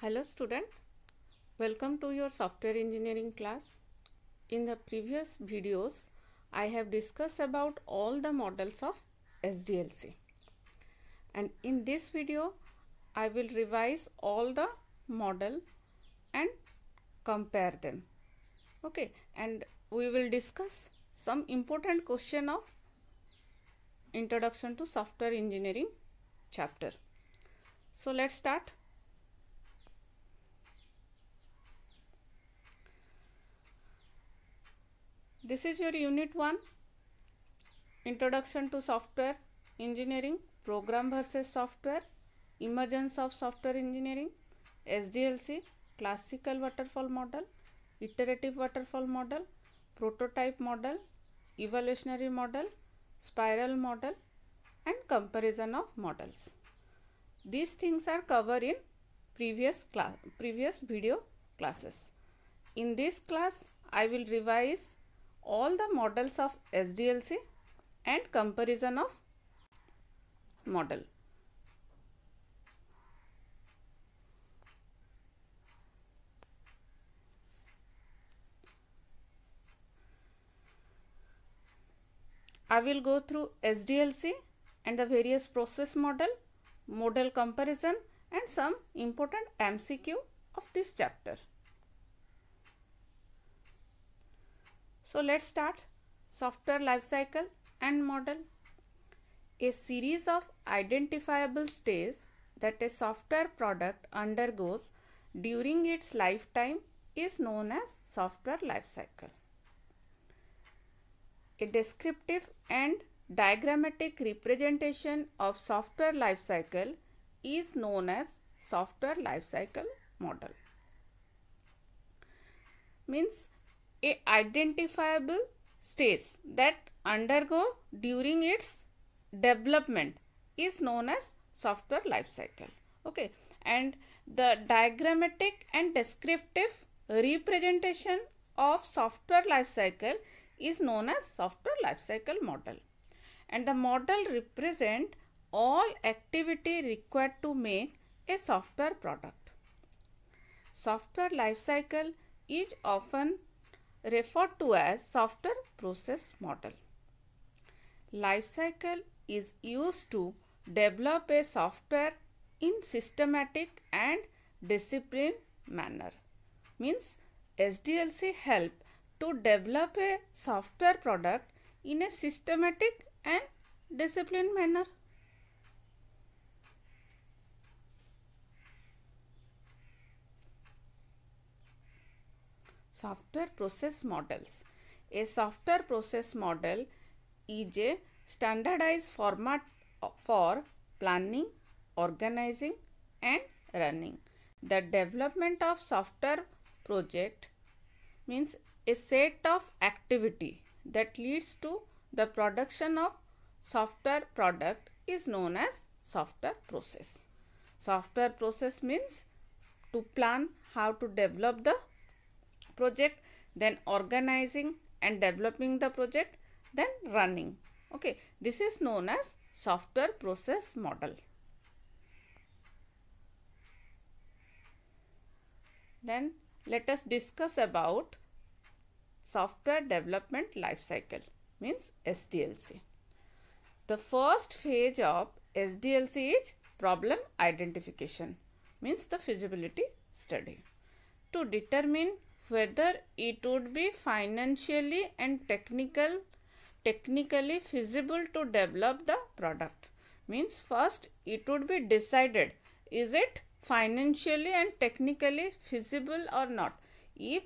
Hello student, welcome to your software engineering class. In the previous videos, I have discussed about all the models of SDLC, and in this video, I will revise all the model and compare them. Okay, and we will discuss some important question of Introduction to Software Engineering chapter. So let's start. This is your unit 1, Introduction to Software Engineering, Program versus Software, Emergence of Software Engineering, SDLC, Classical Waterfall Model, Iterative Waterfall Model, Prototype Model, Evolutionary Model, Spiral Model, and Comparison of Models. These things are covered in previous video classes. In this class, I will revise all the models of SDLC and comparison of model. I will go through SDLC and the various process model comparison, and some important MCQ of this chapter. So let's start. Software lifecycle and model. A series of identifiable stages that a software product undergoes during its lifetime is known as software lifecycle. A descriptive and diagrammatic representation of software lifecycle is known as software lifecycle model. Means a identifiable stage that undergo during its development is known as software lifecycle. Okay, and the diagrammatic and descriptive representation of software lifecycle is known as software lifecycle model, and the model represent all activity required to make a software product. Software lifecycle is often referred to as software process model. Lifecycle is used to develop a software in systematic and disciplined manner. Means SDLC help to develop a software product in a systematic and disciplined manner. Software process models. A software process model is a standardized format for planning, organizing, and running. The development of software project means a set of activity that leads to the production of software product is known as software process. Software process means to plan how to develop the project, then organizing and developing the project, then running. Okay, this is known as software process model. Then let us discuss about software development life cycle, means SDLC. The first phase of SDLC is problem identification, means the feasibility study, to determine whether it would be financially and technically feasible to develop the product. Means first it would be decided, is it financially and technically feasible or not. If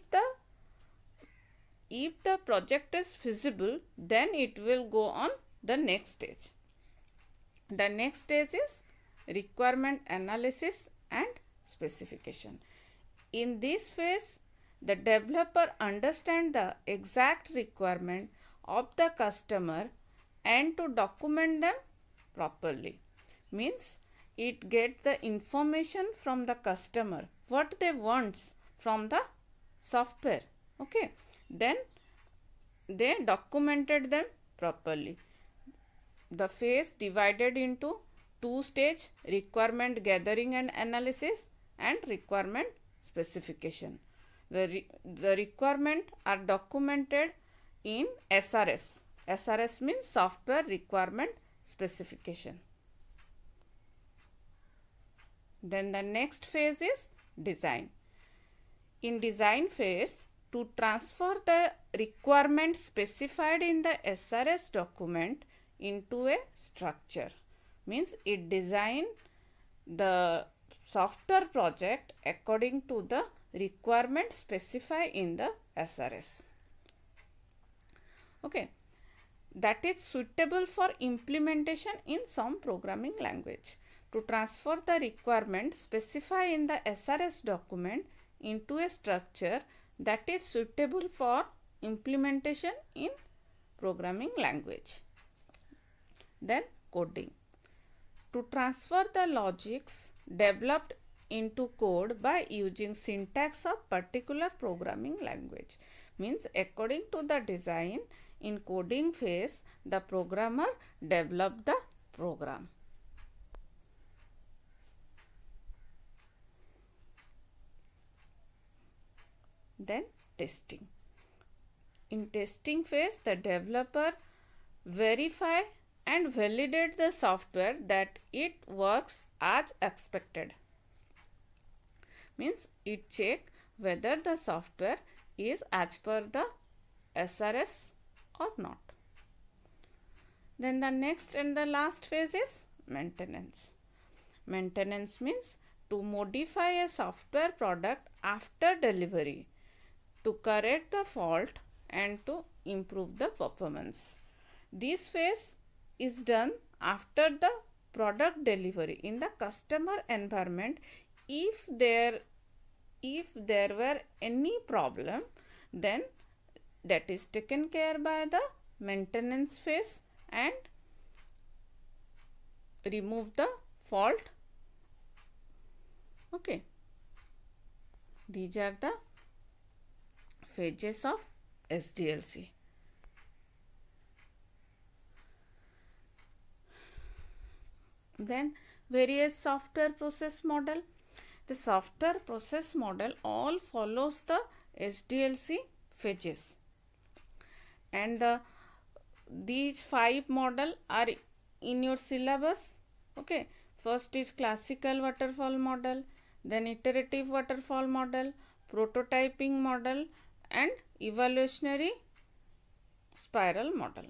the project is feasible, then it will go on the next stage. The next stage is requirement analysis and specification. In this phase, the developer understands the exact requirement of the customer and to document them properly. Means it gets the information from the customer, what they want from the software. Okay, then they documented them properly. The phase divided into two stages: requirement gathering and analysis and requirement specification. The requirement are documented in SRS. SRS means software requirement specification. Then the next phase is design. In design phase, to transfer the requirement specified in the SRS document into a structure, means it design the software project according to the requirement specified in the SRS. Okay, that is suitable for implementation in some programming language. To transfer the requirement specified in the SRS document into a structure that is suitable for implementation in programming language. Then coding. To transfer the logics developed into code by using syntax of particular programming language, means according to the design, in coding phase the programmer developed the program. Then testing. In testing phase, the developer verify and validate the software that it works as expected. Means it check whether the software is as per the SRS or not. Then the next and the last phase is maintenance. Maintenance means to modify a software product after delivery, to correct the fault and to improve the performance. This phase is done after the product delivery in the customer environment. If there were any problem, then that is taken care by the maintenance phase and remove the fault. Okay, these are the phases of SDLC. Then various software process model. The software process model all follows the SDLC phases, and these 5 model are in your syllabus. Okay, first is classical waterfall model, then iterative waterfall model, prototyping model, and evaluationary spiral model.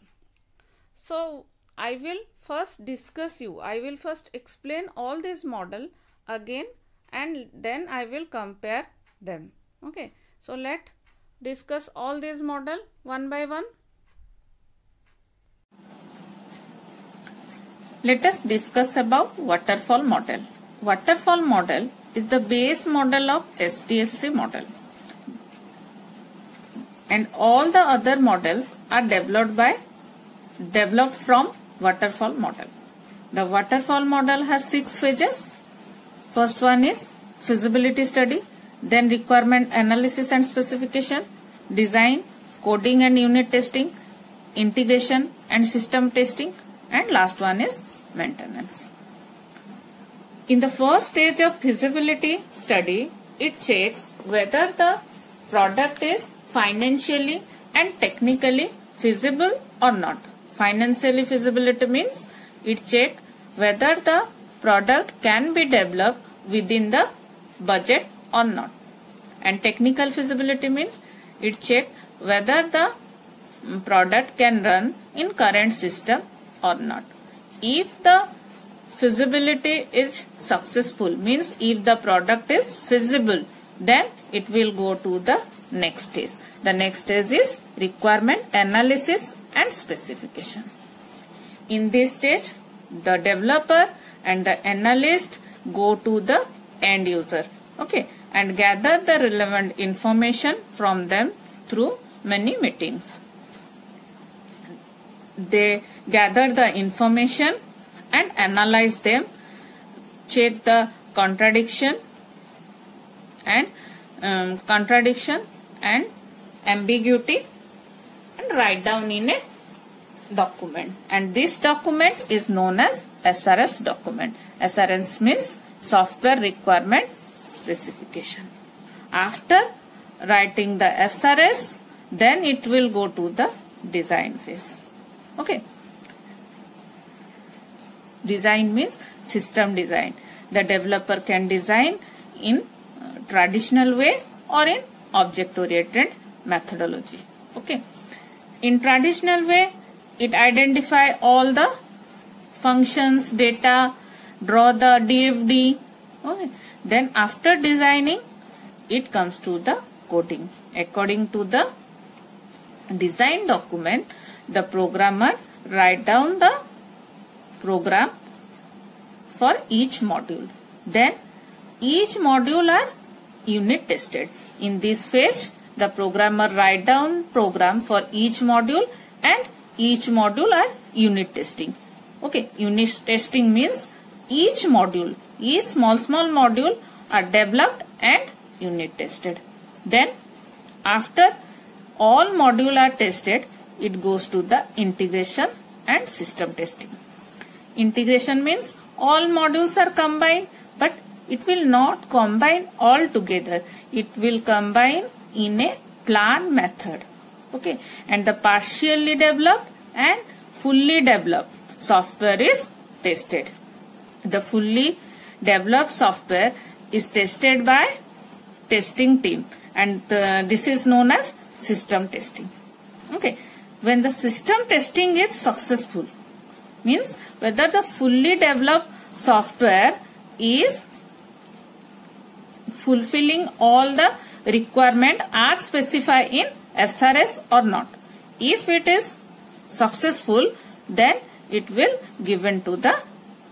So I will first explain all these model again, and then I will compare them. Okay, so let's discuss all these model one by one. Let us discuss about waterfall model. Waterfall model is the base model of SDLC model, and all the other models are developed from waterfall model. The waterfall model has 6 phases. First one is feasibility study, then requirement analysis and specification, design, coding and unit testing, integration and system testing, and last one is maintenance. In the first stage of feasibility study, it checks whether the product is financially and technically feasible or not. Financially feasibility means it checks whether the product can be developed within the budget or not. And technical feasibility means it checks whether the product can run in current system or not. If the feasibility is successful, means if the product is feasible, then it will go to the next stage. The next stage is requirement analysis and specification. In this stage, the developer and the analyst go to the end user, okay, and gather the relevant information from them through many meetings. They gather the information and analyze them, check the contradiction and ambiguity, and write down in a document. And this document is known as SRS document. SRS means software requirement specification. After writing the SRS, then it will go to the design phase. Okay. Design means system design. The developer can design in traditional way or in object-oriented methodology. Okay. In traditional way, it identify all the functions, data, draw the DFD. Okay. Then after designing, it comes to the coding. According to the design document, the programmer write down the program for each module. Then each module are unit tested. In this phase, the programmer write down program for each module and each module are unit testing. Okay, unit testing means each module, each small module are developed and unit tested. Then after all module are tested, it goes to the integration and system testing. Integration means all modules are combined, but it will not combine all together. It will combine in a plan method. Okay, and the partially developed and fully developed software is tested. The fully developed software is tested by testing team, and this is known as system testing. Okay, when the system testing is successful, means whether the fully developed software is fulfilling all the requirement as specified in SRS or not. If it is successful, then it will given to the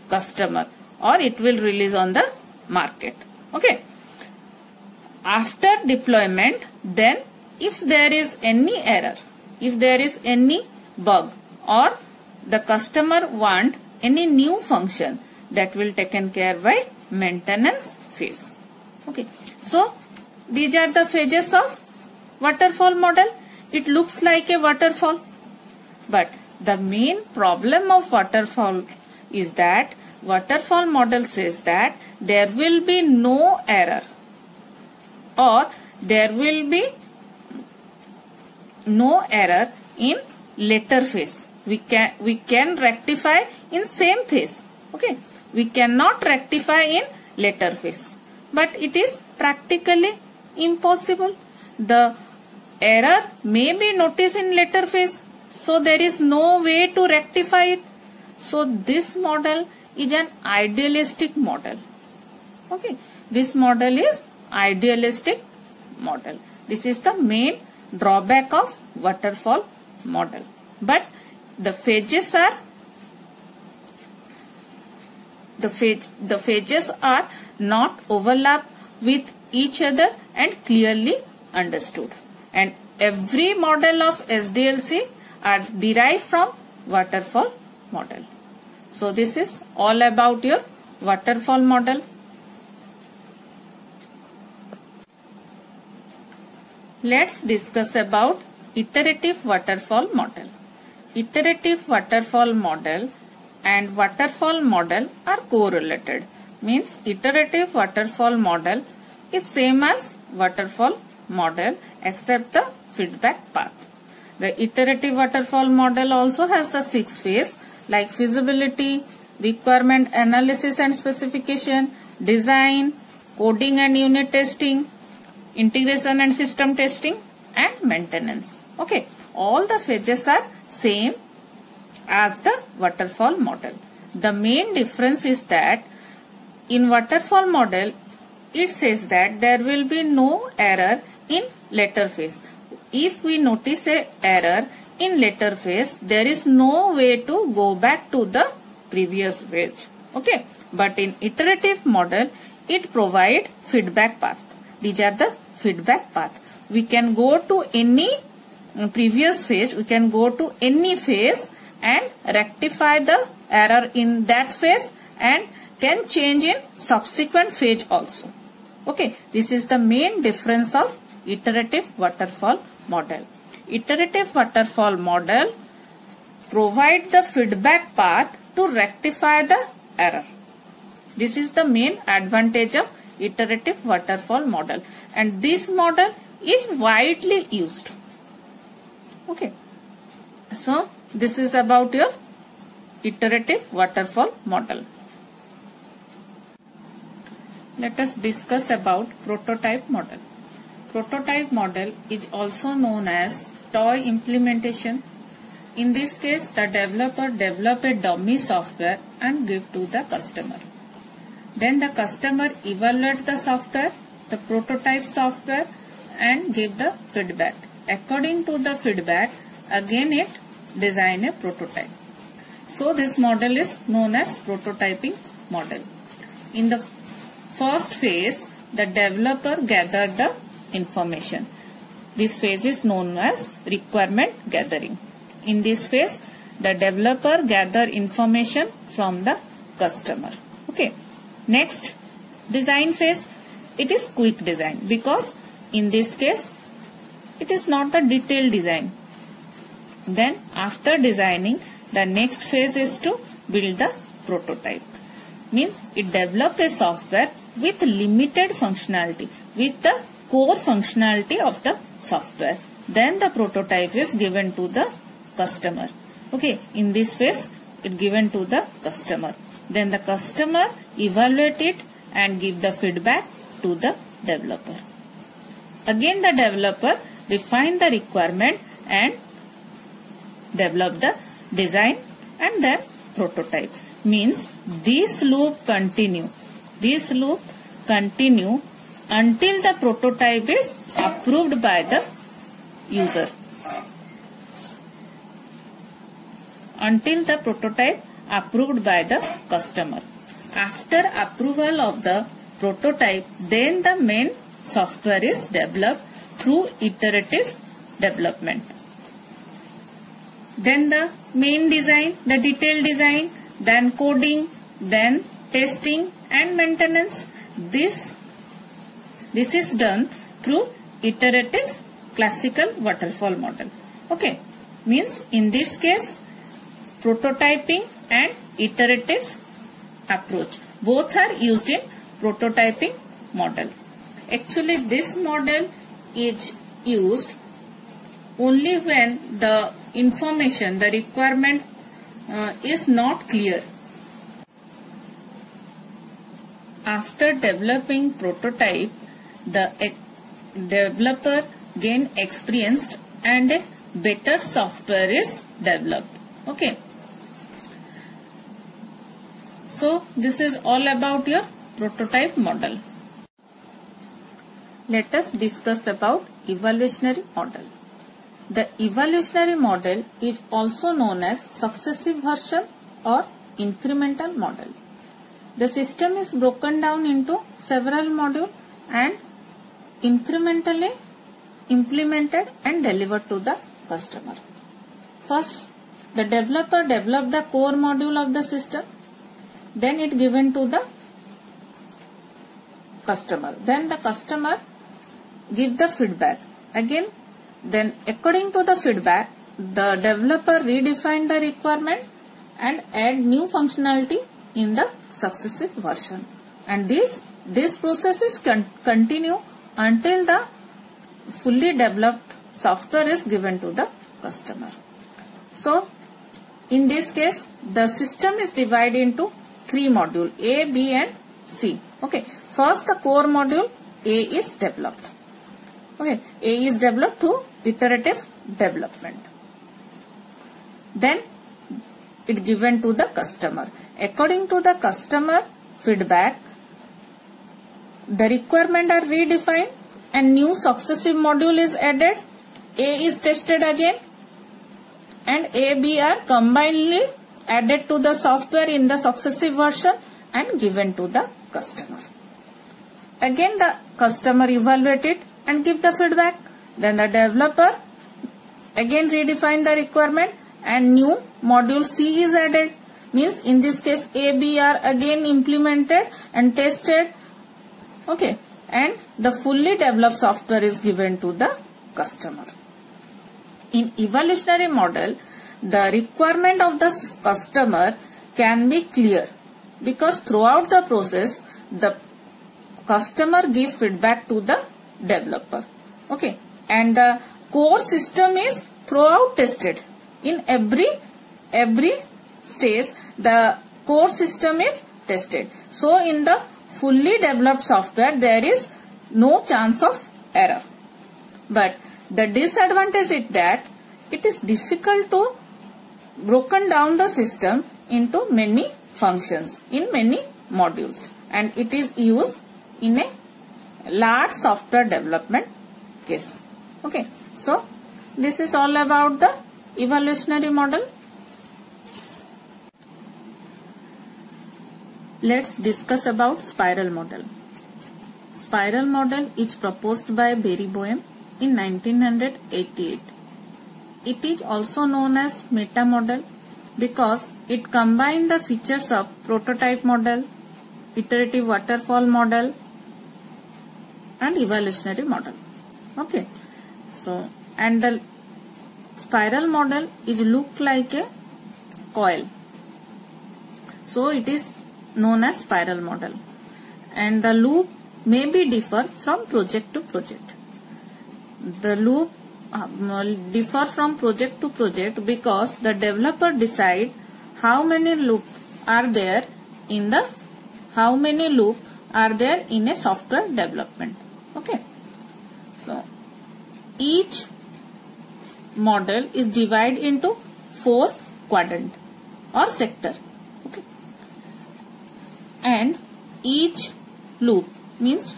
customer or it will release on the market. Okay. After deployment, then if there is any error, if there is any bug or the customer want any new function, that will taken care by maintenance phase. Okay. So these are the phases of waterfall model. It looks like a waterfall, but the main problem of waterfall is that waterfall model says that there will be no error or there will be no error in later phase. We can rectify in same phase. Okay, we cannot rectify in later phase, but it is practically impossible. The error may be noticed in later phase, so there is no way to rectify it. So this model is an idealistic model. Okay, this model is idealistic model. This is the main drawback of waterfall model. But the phases are not overlap with each other and clearly understood. And every model of SDLC are derived from waterfall model. So this is all about your waterfall model. Let's discuss about iterative waterfall model. Iterative waterfall model and waterfall model are correlated. Means iterative waterfall model is same as waterfall model except the feedback path. The iterative waterfall model also has the 6 phases like feasibility, requirement analysis and specification, design, coding and unit testing, integration and system testing, and maintenance. Okay, all the phases are same as the waterfall model. The main difference is that in waterfall model it says that there will be no error in later phase. If we notice a error in later phase, there is no way to go back to the previous phase. Okay, but in iterative model it provide feedback path. These are the feedback path. We can go to any previous phase, we can go to any phase and rectify the error in that phase and can change in subsequent phase also. Okay, this is the main difference of iterative waterfall model. Iterative waterfall model provide the feedback path to rectify the error. This is the main advantage of iterative waterfall model, and this model is widely used. Okay, so this is about your iterative waterfall model. Let us discuss about prototype model. Prototype model is also known as toy implementation. In this case, the developer develops a dummy software and gives to the customer. Then the customer evaluates the software, the prototype software, and give the feedback. According to the feedback, again it design a prototype. So this model is known as prototyping model. In the first phase, the developer gathered the information. This phase is known as requirement gathering. In this phase, the developer gather information from the customer. Okay. Next, design phase. It is quick design because in this case, it is not a detailed design. Then after designing, the next phase is to build the prototype. Means it develops a software with limited functionality, with the core functionality of the software. Then the prototype is given to the customer. Okay, in this phase, it given to the customer. Then the customer evaluate it and give the feedback to the developer. Again, the developer refine the requirement and develop the design and then prototype. Means this loop continue. This loop continue until the prototype is approved by the user. Until the prototype approved by the customer. After approval of the prototype, then the main software is developed through iterative development. Then the main design, the detailed design, then coding, then testing and maintenance. This is done through iterative classical waterfall model. Okay, means in this case, prototyping and iterative approach both are used in prototyping model. Actually, this model is used only when the information, the requirement is not clear. After developing prototype, the developer gain experience and a better software is developed. Okay. So this is all about your prototype model. Let us discuss about evolutionary model. The evolutionary model is also known as successive version or incremental model. The system is broken down into several modules and incrementally implemented and delivered to the customer. First, the developer developed the core module of the system. Then it given to the customer. Then the customer give the feedback. Again, then according to the feedback, the developer redefine the requirement and add new functionality in the successive version. And this process is continue until the fully developed software is given to the customer. So, in this case, the system is divided into 3 modules, A, B and C. Okay. First, the core module A is developed. Okay. A is developed through iterative development. Then, it given to the customer. According to the customer feedback, the requirement are redefined and new successive module is added. A is tested again and A, B are combinedly added to the software in the successive version and given to the customer. Again, the customer evaluate it and give the feedback. Then the developer again redefine the requirement and new module C is added. Means in this case A, B are again implemented and tested. Okay. And the fully developed software is given to the customer. In evolutionary model, the requirement of the customer can be clear because throughout the process, the customer give feedback to the developer. Okay, and the core system is throughout tested. In every stage the core system is tested. So in the fully developed software there is no chance of error. But the disadvantage is that it is difficult to broken down the system into many functions in many modules, and it is used in a large software development case. Okay, so this is all about the evolutionary model. Let's discuss about spiral model. Spiral model is proposed by Barry Boehm in 1988. It is also known as meta model because it combines the features of prototype model, iterative waterfall model, and evolutionary model. Okay, so and the spiral model is look like a coil, so it is known as spiral model, and the loop may be differ from project to project. The loop differ from project to project because the developer decide how many loop are there in a software development. Okay, so each model is divided into 4 quadrant or sector. Okay, and each loop means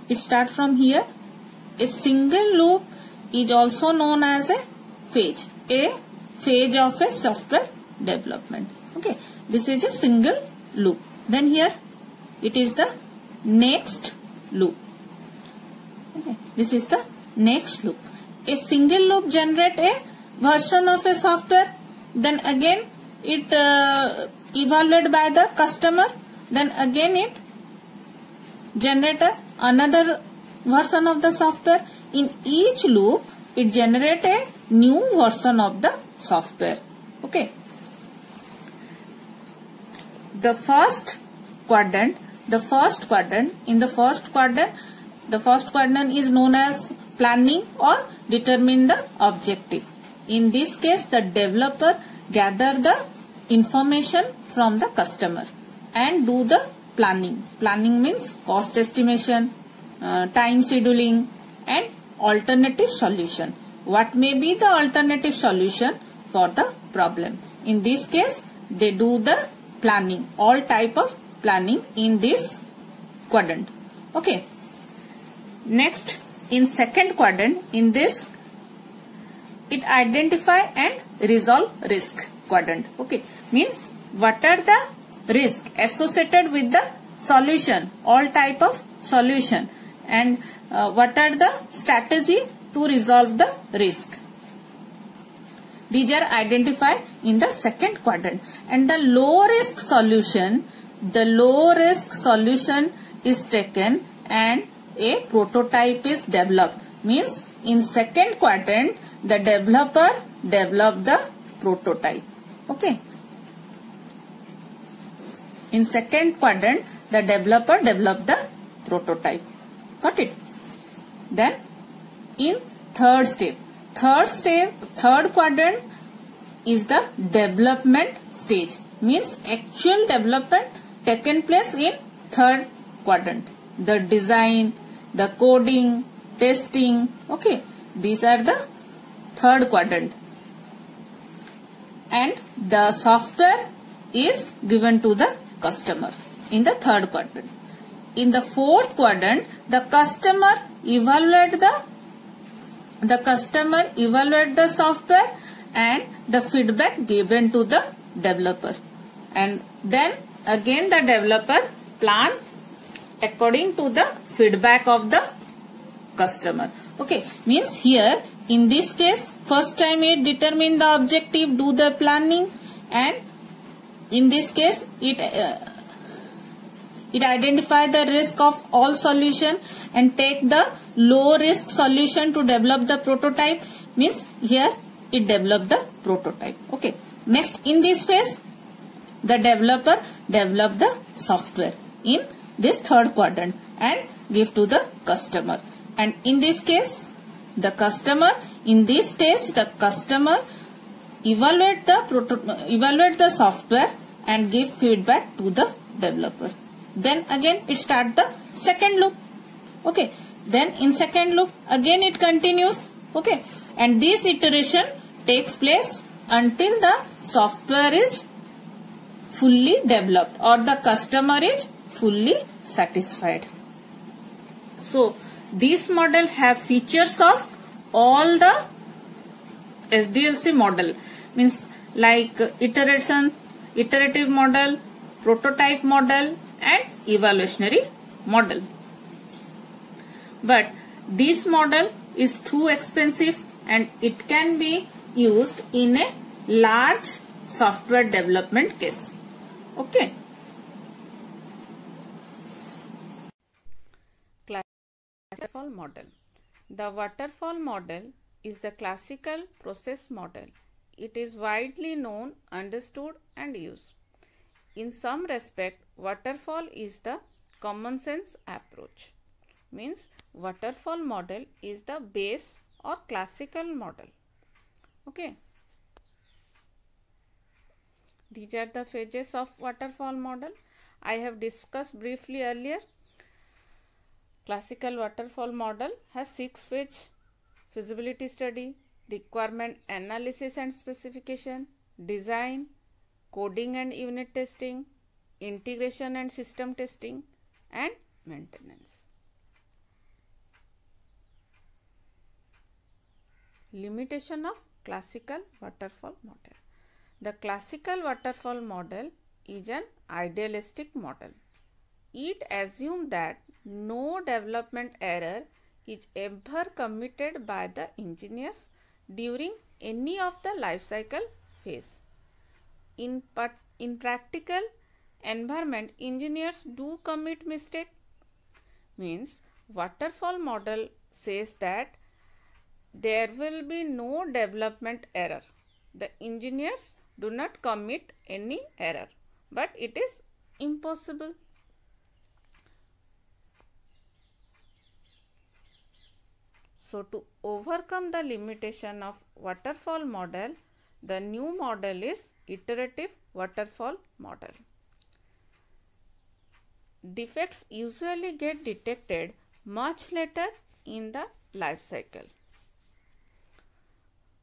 it starts from here. A single loop is also known as a phase of a software development. Okay, this is a single loop. Then here it is the next loop. Okay, this is the next loop. A single loop generate a version of a software, then again it evaluated by the customer, then again it generate another version of the software. In each loop it generate a new version of the software. Okay, the first quadrant is known as planning or determine the objective. In this case the developer gather the information from the customer and do the planning. Planning means cost estimation, time scheduling, and alternative solution. What may be the alternative solution for the problem? In this case they do the planning, all type of planning in this quadrant. Okay, next in second quadrant, in this it identify and resolve risk quadrant. Okay, means what are the risk associated with the solution, all type of solution, and what are the strategy to resolve the risk. These are identified in the second quadrant. And the low risk solution is taken and a prototype is developed. Means in second quadrant the developer develop the prototype. Okay, in second quadrant the developer develop the prototype. Got it? Then in third quadrant is the development stage. Means actual development taken place in third quadrant. The design, the coding, testing. Okay, these are the third quadrant. And the software is given to the customer in the third quadrant. In the fourth quadrant, the customer evaluate the software and the feedback given to the developer, and then again the developer plan according to the feedback of the customer. Okay, means here in this case first time it determine the objective, do the planning, and in this case it identify the risk of all solution and take the low risk solution to develop the prototype. Means here it develop the prototype. Okay, next in this phase the developer develop the software in this third quadrant, and give to the customer. And in this case, the customer, in this stage, the customer evaluate the software and give feedback to the developer. Then again it start the second loop. Okay. Then in second loop again it continues. Okay. And this iteration takes place until the software is fully developed or the customer is fully satisfied. So this model have features of all the SDLC model, means like iterative model, prototype model and evaluationary model. But this model is too expensive and it can be used in a large software development case. Okay. Waterfall model. The waterfall model is the classical process model. It is widely known, understood and used. In some respect, waterfall is the common sense approach. Means waterfall model is the base or classical model. Okay. These are the phases of waterfall model. I have discussed briefly earlier. Classical waterfall model has 6 phases: feasibility study, requirement analysis and specification, design, coding and unit testing, integration and system testing, and maintenance. Limitation of classical waterfall model. The classical waterfall model is an idealistic model. It assumes that no development error is ever committed by the engineers during any of the life cycle phase. In practical environment, engineers do commit mistake. Means waterfall model says that there will be no development error. The engineers do not commit any error, but it is impossible. So to overcome the limitation of waterfall model, the new model is iterative waterfall model. Defects usually get detected much later in the life cycle.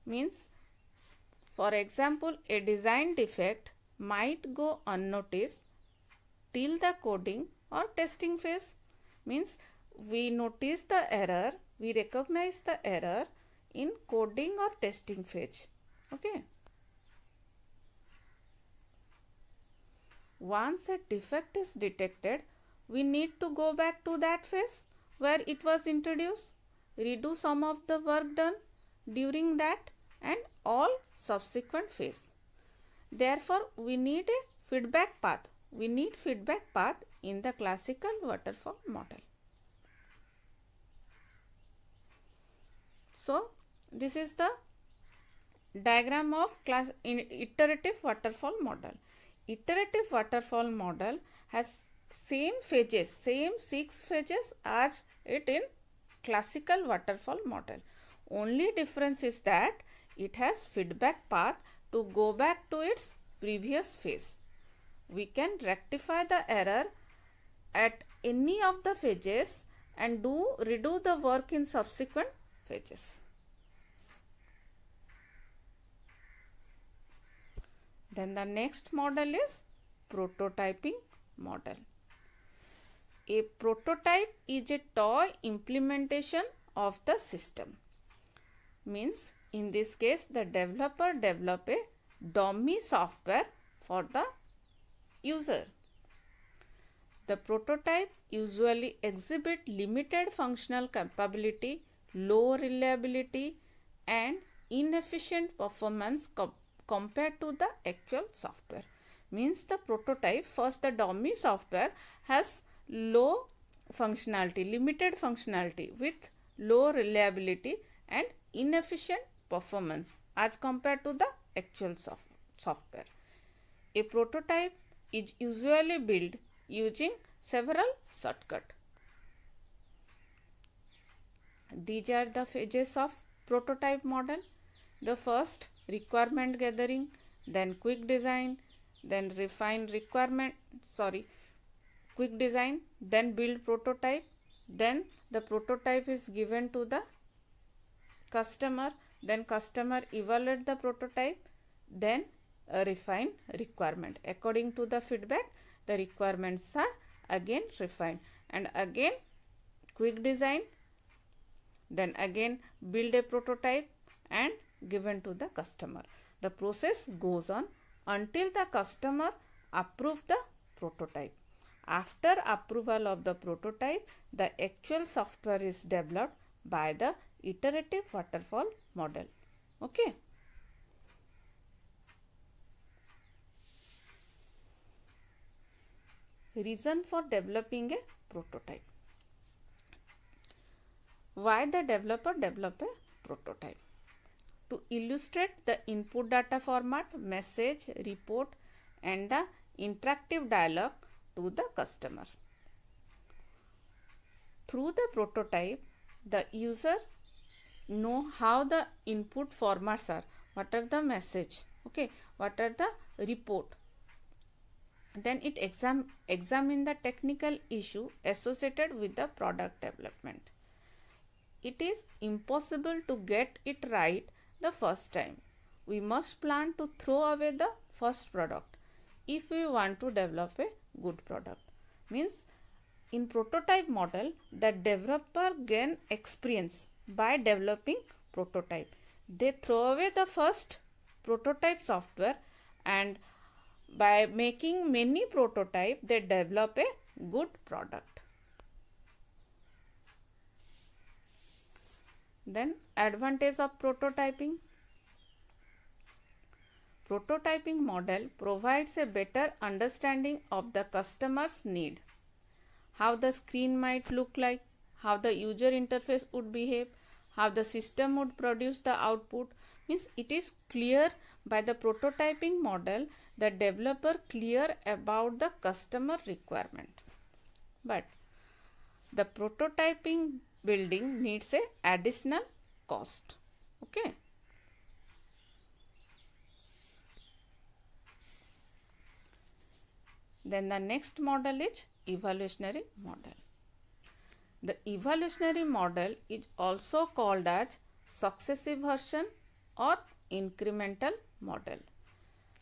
Means, for example, a design defect might go unnoticed till the coding or testing phase. Means we notice the error, we recognize the error in coding or testing phase. Okay. Once a defect is detected, we need to go back to that phase where it was introduced, redo some of the work done during that and all subsequent phase. Therefore, we need a feedback path. We need feedback path in the classical waterfall model. So, this is the diagram of iterative waterfall model. Iterative waterfall model has same phases, same 6 phases as it in classical waterfall model. Only difference is that it has feedback path to go back to its previous phase. We can rectify the error at any of the phases and redo the work in subsequent phases. Then the next model is prototyping model. A prototype is a toy implementation of the system. Means in this case the developer develop a dummy software for the user. The prototype usually exhibit limited functional capability, low reliability and inefficient performance compared to the actual software. Means the prototype, first the dummy software has low functionality, limited functionality with low reliability and inefficient performance as compared to the actual software. A prototype is usually built using several shortcuts. These are the phases of prototype model. The first, requirement gathering, then quick design, then quick design, then build prototype, then the prototype is given to the customer, then customer evaluate the prototype, then refine requirement. According to the feedback, the requirements are again refined, and again quick design, then again build a prototype and given to the customer. The process goes on until the customer approve the prototype. After approval of the prototype, the actual software is developed by the iterative waterfall model. Okay. Reason for developing a prototype. Why the developer develop a prototype? To illustrate the input data format, message, report and the interactive dialogue to the customer. Through the prototype, the user know how the input formats are, what are the message, okay, what are the report. Then it examine the technical issue associated with the product development. It is impossible to get it right the first time. We must plan to throw away the first product if we want to develop a good product. Means in prototype model, the developer gain experience by developing prototype. They throw away the first prototype software, and by making many prototypes, they develop a good product. Then advantage of prototyping. Prototyping model provides a better understanding of the customer's need, how the screen might look like, how the user interface would behave, how the system would produce the output. Means it is clear by the prototyping model, the developer clear about the customer requirement. But the prototyping building needs a additional cost. Okay. Then the next model is evolutionary model. The evolutionary model is also called as successive version or incremental model.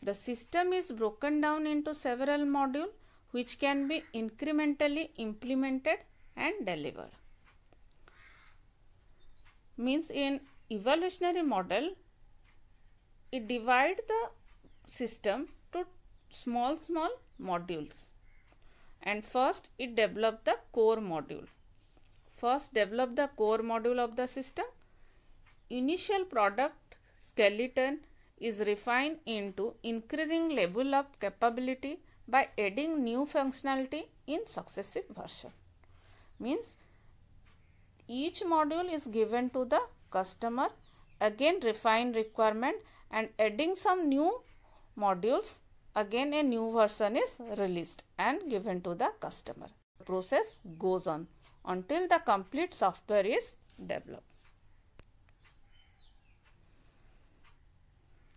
The system is broken down into several modules which can be incrementally implemented and delivered. Means in evolutionary model, it divides the system to small modules, and first it develop the core module. First develop the core module of the system. Initial product skeleton is refined into increasing level of capability by adding new functionality in successive version. Means each module is given to the customer, again refine requirement and adding some new modules, again a new version is released and given to the customer. The process goes on until the complete software is developed.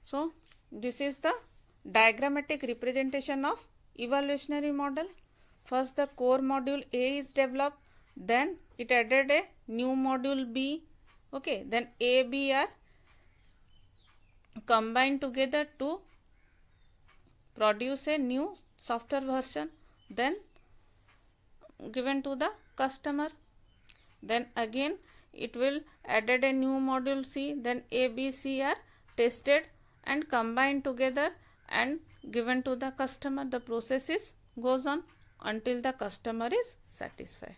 So this is the diagrammatic representation of evolutionary model. First the core module A is developed, then it added a new module B, okay, then A, B are combined together to produce a new software version, then given to the customer. Then again it will added a new module C, then A, B, C are tested and combined together and given to the customer. The process goes on until the customer is satisfied.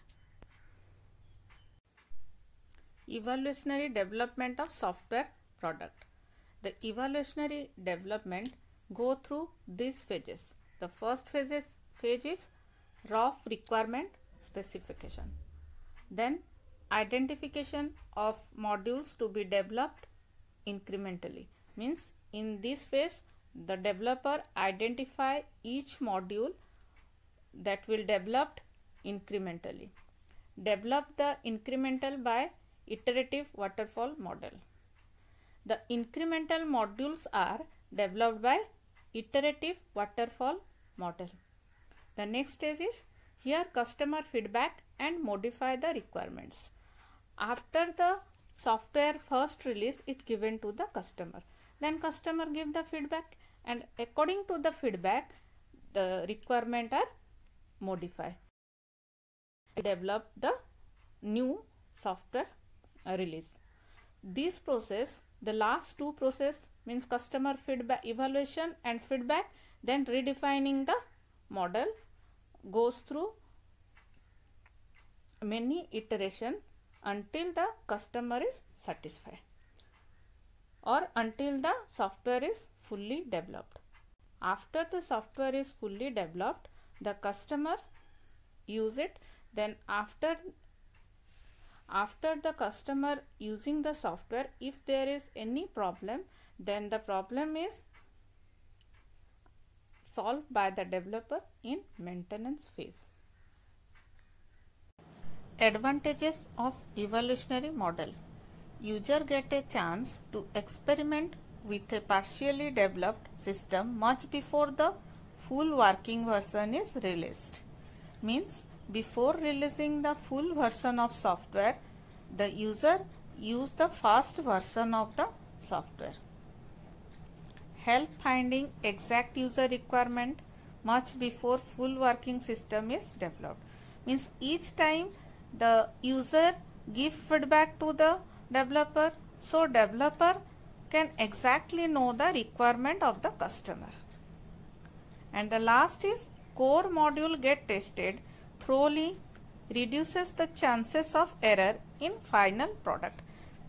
Evolutionary development of software product. The evolutionary development go through these phases. The first phase is raw requirement specification. Then identification of modules to be developed incrementally. Means in this phase the developer identify each module that will developed incrementally. Develop the incremental by iterative waterfall model. The incremental modules are developed by iterative waterfall model. The next stage is here customer feedback and modify the requirements. After the software first release, it given to the customer. Then customer give the feedback, and according to the feedback, the requirement are modified. Develop the new software release. This process, the last two process means customer feedback, evaluation and feedback, then redefining the model, goes through many iteration until the customer is satisfied or until the software is fully developed. After the software is fully developed, the customer use it. Then after the customer using the software, if there is any problem, then the problem is solved by the developer in maintenance phase. Advantages of evolutionary model. User get a chance to experiment with a partially developed system much before the full working version is released. Means before releasing the full version of software, the user use the first version of the software. Help finding exact user requirement much before full working system is developed. Means each time the user give feedback to the developer, so developer can exactly know the requirement of the customer. And the last is core module get tested thoroughly, reduces the chances of error in final product.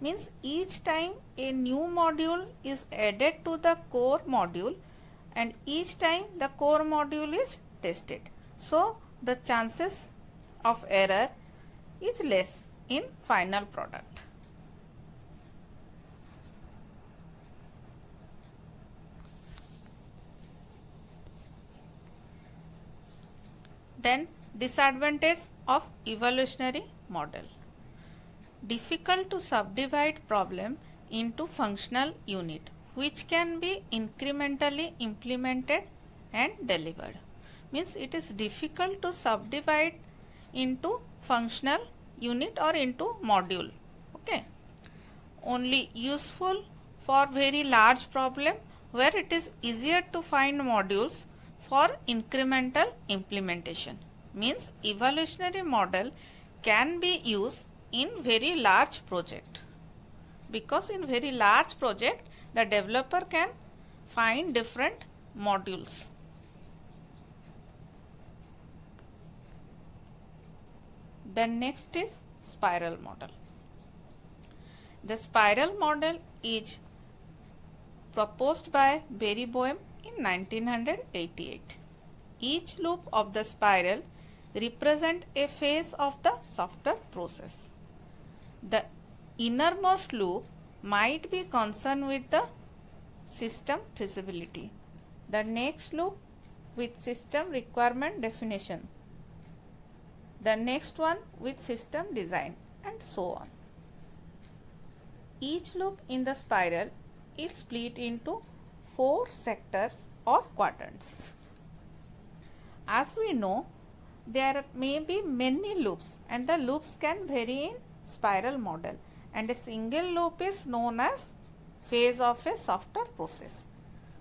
Means each time a new module is added to the core module, and each time the core module is tested, so the chances of error is less in final product. Then disadvantage of evolutionary model. Difficult to subdivide problem into functional unit, which can be incrementally implemented and delivered. Means it is difficult to subdivide into functional unit or into module. Okay. Only useful for very large problem where it is easier to find modules for incremental implementation. Means evolutionary model can be used in very large project, because in very large project the developer can find different modules. Then next is spiral model. The spiral model is proposed by Barry Boehm in 1988. Each loop of the spiral represents a phase of the software process. The innermost loop might be concerned with the system feasibility, the next loop with system requirement definition, the next one with system design, and so on. Each loop in the spiral is split into 4 sectors or quadrants. As we know, there may be many loops, and the loops can vary in spiral model, and a single loop is known as phase of a software process.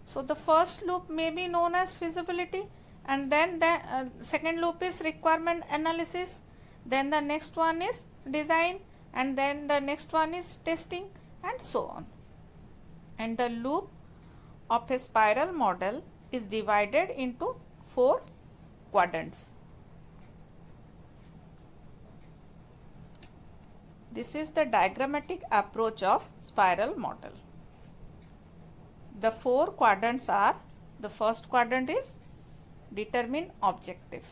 So the first loop may be known as feasibility, and then the second loop is requirement analysis, then the next one is design, and then the next one is testing, and so on. And the loop of a spiral model is divided into 4 quadrants. This is the diagrammatic approach of spiral model. The 4 quadrants are, the first quadrant is determine objective.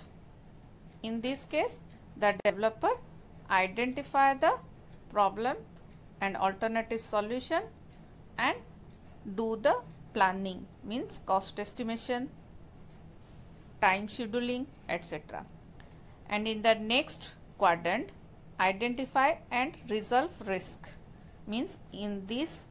In this case, the developer identify the problem and alternative solution and do the planning, means cost estimation, time scheduling, etc. And in the next quadrant, identify and resolve risk. Means in this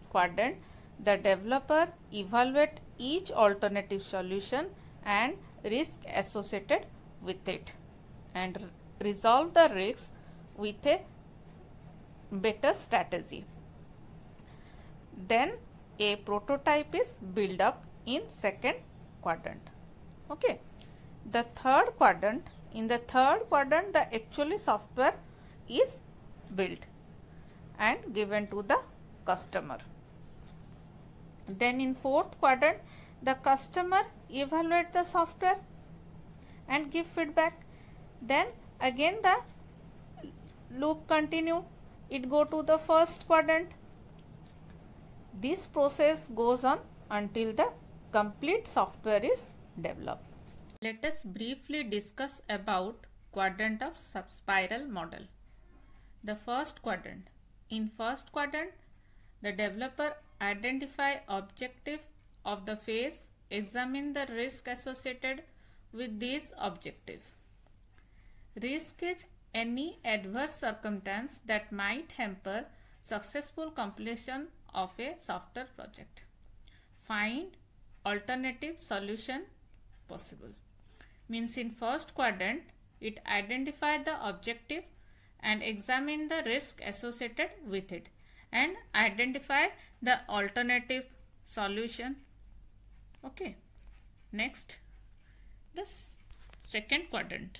quadrant, the developer evaluate each alternative solution and risk associated with it and resolve the risks with a better strategy. Then a prototype is built up in second quadrant. Okay. The third quadrant, in the third quadrant, the actually software is built and given to the customer. Then in fourth quadrant, the customer evaluate the software and give feedback. Then again the loop continue. It go to the first quadrant. This process goes on until the complete software is developed. Let us briefly discuss about quadrant of spiral model. The first quadrant. In first quadrant, the developer identify objective of the phase, examine the risk associated with this objective. Risk is any adverse circumstance that might hamper successful completion of a software project. Find alternative solution possible. Means in first quadrant, it identify the objective and examine the risk associated with it and identify the alternative solution. Okay. Next, the second quadrant.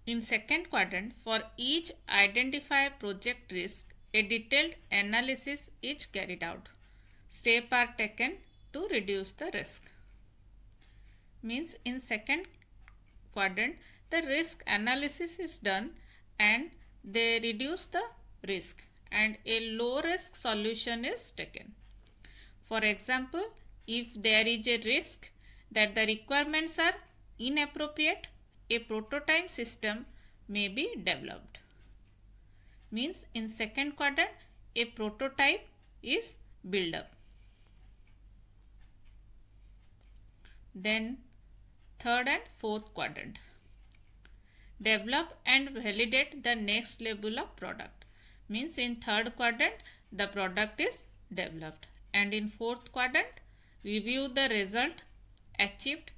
In second quadrant, for each identified project risk, a detailed analysis is carried out. Steps are taken to reduce the risk. Means in second quadrant, the risk analysis is done and they reduce the risk and a low risk solution is taken. For example, if there is a risk that the requirements are inappropriate, a prototype system may be developed. Means in second quadrant, a prototype is built up. Then third and fourth quadrant. Develop and validate the next level of product. Means in third quadrant, the product is developed. And in fourth quadrant, review the result achieved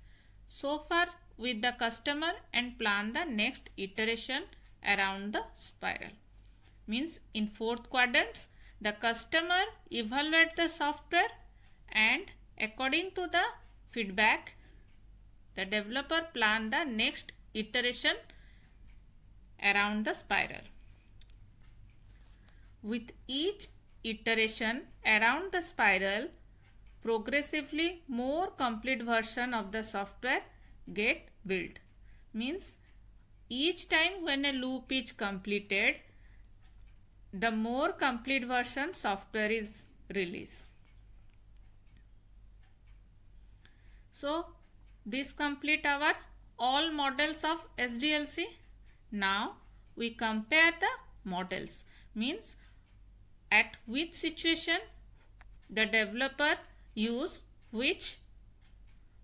so far with the customer and plan the next iteration around the spiral. Means in fourth quadrants, the customer evaluate the software and according to the feedback, the developer plan the next iteration around the spiral. With each iteration around the spiral, progressively more complete version of the software get built. Means each time when a loop is completed, the more complete version software is released. So this complete our all models of SDLC. Now we compare the models. Means at which situation the developer use which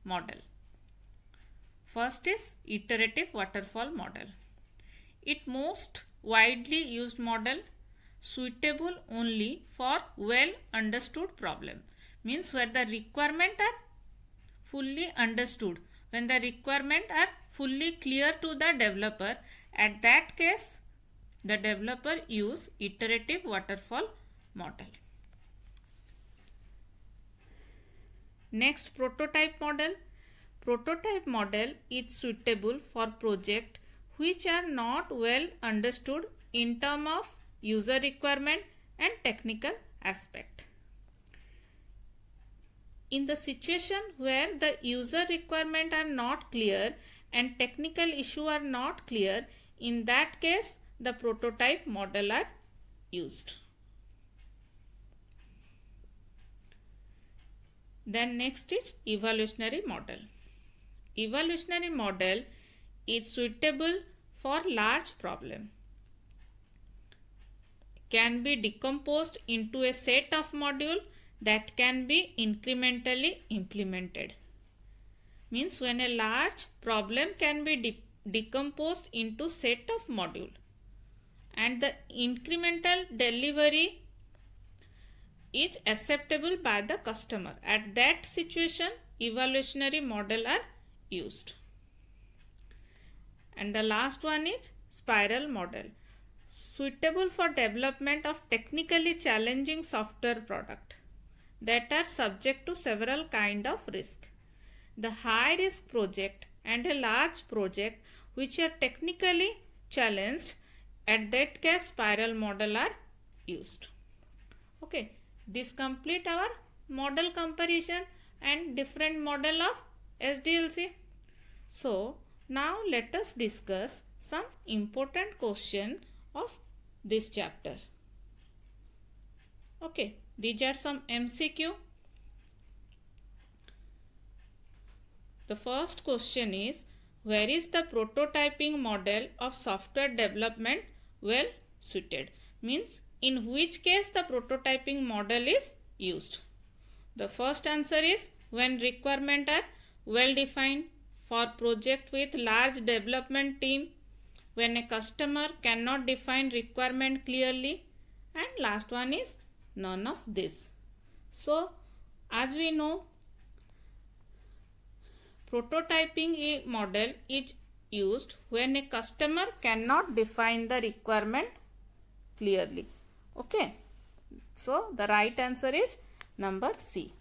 model. First is iterative waterfall model. It most widely used model, suitable only for well understood problem. Means where the requirement are fully understood. When the requirement are fully clear to the developer, at that case the developer use iterative waterfall model. Next, prototype model. Prototype model is suitable for projects which are not well understood in terms of user requirement and technical aspect. In the situation where the user requirement are not clear and technical issue are not clear, in that case the prototype model are used. Then next is evolutionary model. Evolutionary model is suitable for large problem. Can be decomposed into a set of modules that can be incrementally implemented. Means when a large problem can be decomposed into set of module and the incremental delivery is acceptable by the customer. At that situation, evolutionary model are used. And the last one is spiral model, suitable for development of technically challenging software product that are subject to several kind of risk. The high risk project and a large project which are technically challenged, at that case spiral model are used. Okay, this complete our model comparison and different model of SDLC. So now let us discuss some important question of this chapter. Okay, these are some MCQ. The first question is, where is the prototyping model of software development well suited? Means in which case the prototyping model is used. The first answer is when requirements are well defined, for project with large development team, when a customer cannot define requirement clearly, and last one is none of this. So as we know, prototyping model is used when a customer cannot define the requirement clearly. Okay, so the right answer is number C.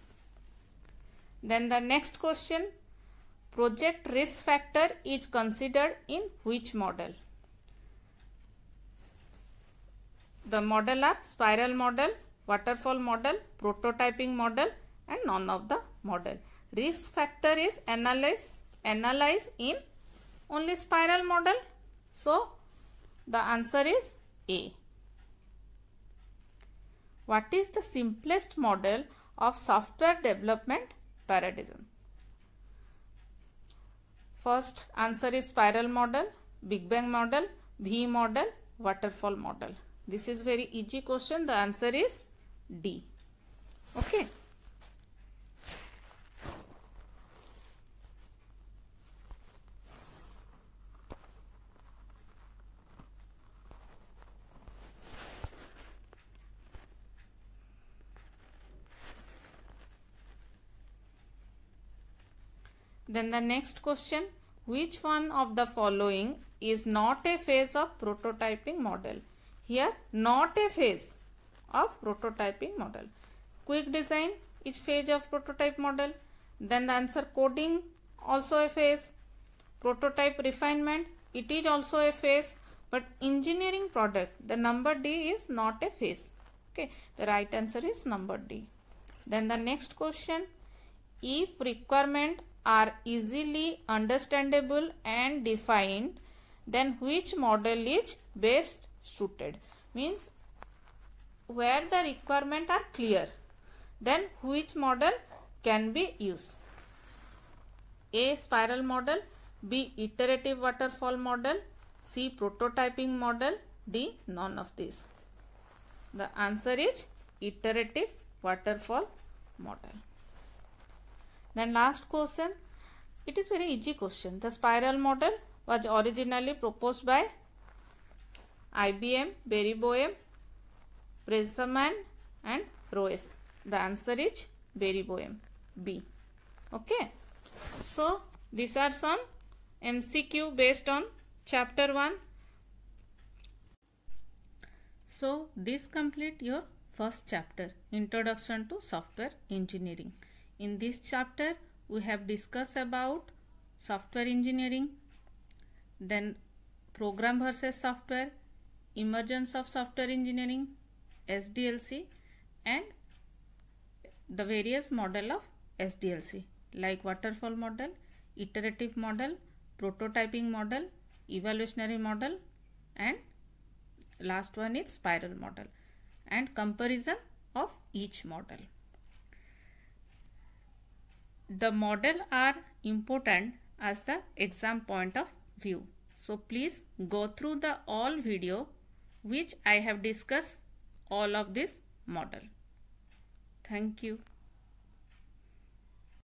Then the next question, project risk factor is considered in which model? The model are spiral model, waterfall model, prototyping model, and none of the model. Risk factor is analyzed in only spiral model. So the answer is A. What is the simplest model of software development paradigm? First answer is spiral model, Big Bang model, V model, waterfall model. This is very easy question. The answer is D. Okay. Then the next question, which one of the following is not a phase of prototyping model? Here, not a phase of prototyping model. Quick design is phase of prototype model. Then the answer, coding also a phase. Prototype refinement, it is also a phase. But engineering product, the number D is not a phase. Okay, the right answer is number D. Then the next question, if requirement are easily understandable and defined, then which model is best suited? Means where the requirement are clear, then which model can be used? A, spiral model, B, iterative waterfall model, C, prototyping model, D, none of these. The answer is iterative waterfall model. Then last question, it is very easy question. The spiral model was originally proposed by IBM, Barry Boehm, Presserman and Roes. The answer is Barry Boehm, B. Okay. So these are some MCQ based on chapter 1. So this complete your first chapter, Introduction to Software Engineering. In this chapter, we have discussed about software engineering, then program versus software, emergence of software engineering, SDLC, and the various model of SDLC like waterfall model, iterative model, prototyping model, evolutionary model, and last one is spiral model, and comparison of each model. The model are important as the exam point of view. So please go through the all video which I have discussed all of this model. Thank you.